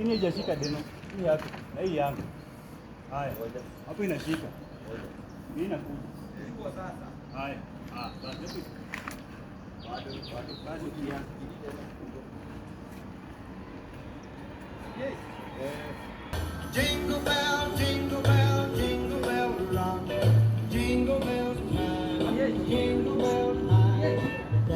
lakini haijashika deno. Hii hapa na hii yangu. Haya, hapo inashika. Hii inakuja. Iko sasa. Haya, basi bado pia. Yes. Jingle bell, jingle bell, jingle bell rock. Jingle bells time. Jingle